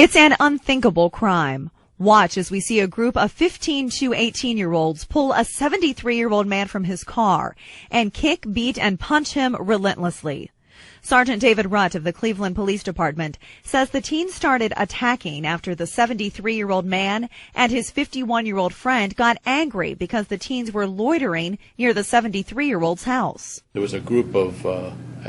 It's an unthinkable crime. Watch as we see a group of 15 to 18-year-olds pull a 73-year-old man from his car and kick, beat, and punch him relentlessly. Sergeant David Rutt of the Cleveland Police Department says the teens started attacking after the 73-year-old man and his 51-year-old friend got angry because the teens were loitering near the 73-year-old's house. There was a group of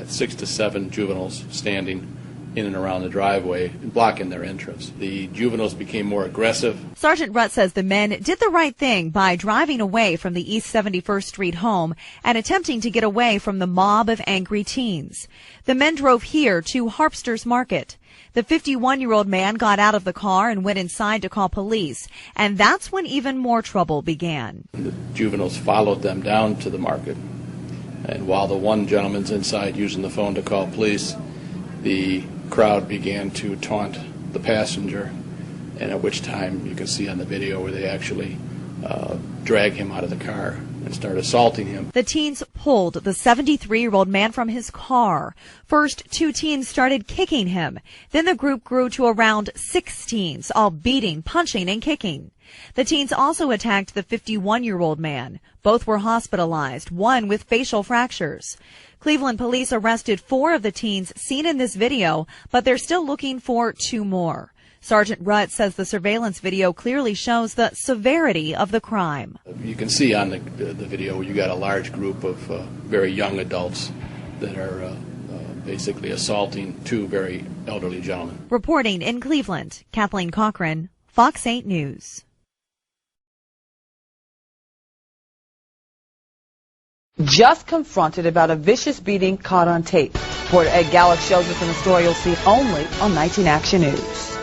6 to 7 juveniles standing in and around the driveway, blocking their entrance. The juveniles became more aggressive. Sergeant Rutt says the men did the right thing by driving away from the East 71st Street home and attempting to get away from the mob of angry teens. The men drove here to Harpster's Market. The 51-year-old man got out of the car and went inside to call police, and that's when even more trouble began. The juveniles followed them down to the market, and while the one gentleman's inside using the phone to call police, the crowd began to taunt the passenger, and at which time you can see on the video where they actually drag him out of the car and start assaulting him. The teens pulled the 73-year-old man from his car. First, 2 teens started kicking him. Then the group grew to around 6 teens, all beating, punching, and kicking. The teens also attacked the 51-year-old man. Both were hospitalized, one with facial fractures. Cleveland police arrested 4 of the teens seen in this video, but they're still looking for 2 more. Sergeant Rutt says the surveillance video clearly shows the severity of the crime. You can see on the video you got a large group of very young adults that are basically assaulting 2 very elderly gentlemen. Reporting in Cleveland, Kathleen Cochran, Fox 8 News. Just confronted about a vicious beating caught on tape. Reporter Ed Gallick shows us in a story you'll see only on 19 Action News.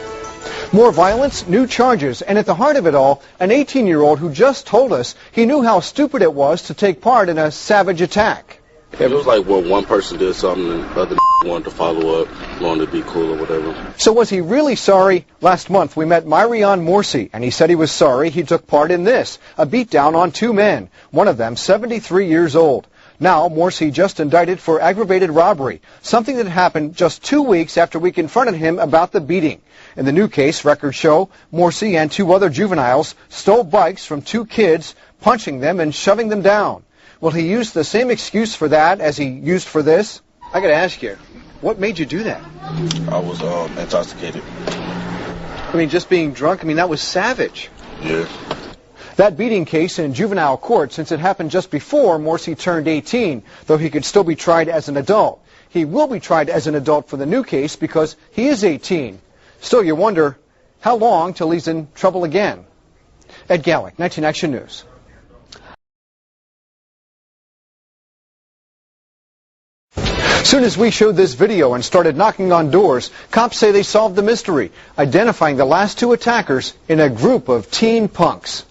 More violence, new charges, and at the heart of it all, an 18-year-old who just told us he knew how stupid it was to take part in a savage attack. It was like, well, one person did something and the other wanted to follow up, wanted to be cool or whatever. So was he really sorry? Last month we met Myrion Morsi, and he said he was sorry he took part in this, a beatdown on 2 men, one of them 73 years old. Now, Morsi just indicted for aggravated robbery, something that happened just 2 weeks after we confronted him about the beating. In the new case, records show Morsi and 2 other juveniles stole bikes from 2 kids, punching them and shoving them down. Will he use the same excuse for that as he used for this? I got to ask you, what made you do that? I was intoxicated. I mean, just being drunk, that was savage. Yeah. That beating case in juvenile court, since it happened just before Morsi turned 18, though he could still be tried as an adult. He will be tried as an adult for the new case because he is 18. Still, you wonder, how long till he's in trouble again? Ed Gallick, 19 Action News. Soon as we showed this video and started knocking on doors, cops say they solved the mystery, identifying the last 2 attackers in a group of teen punks.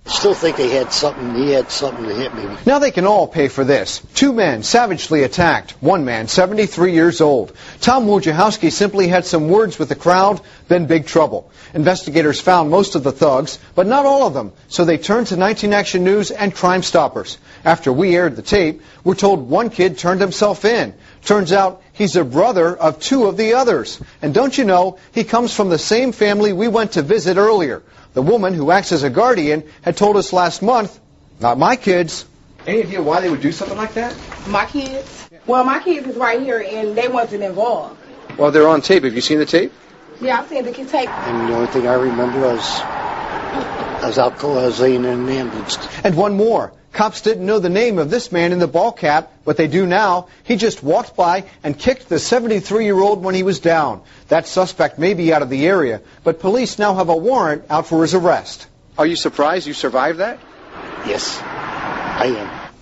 Still think he had something to hit me. Now they can all pay for this. 2 men savagely attacked, 1 man 73 years old. Tom Wojciechowski simply had some words with the crowd, then big trouble. Investigators found most of the thugs, but not all of them, so they turned to 19 Action News and Crime Stoppers. After we aired the tape, we're told one kid turned himself in. Turns out he's a brother of 2 of the others. And don't you know, he comes from the same family we went to visit earlier. The woman who acts as a guardian had told us last month, not my kids. Any idea why they would do something like that? My kids? Well, my kids is right here, and they wasn't involved. Well, they're on tape. Have you seen the tape? Yeah, I've seen the tape. And the only thing I remember was I was laying in an ambulance. And one more. Cops didn't know the name of this man in the ball cap, but they do now. He just walked by and kicked the 73-year-old when he was down. That suspect may be out of the area, but police now have a warrant out for his arrest. Are you surprised you survived that? Yes, I am.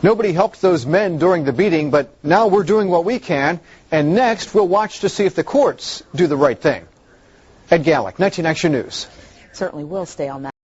Nobody helped those men during the beating, but now we're doing what we can, and next we'll watch to see if the courts do the right thing. Ed Gallick, 19 Action News. Certainly will stay on that.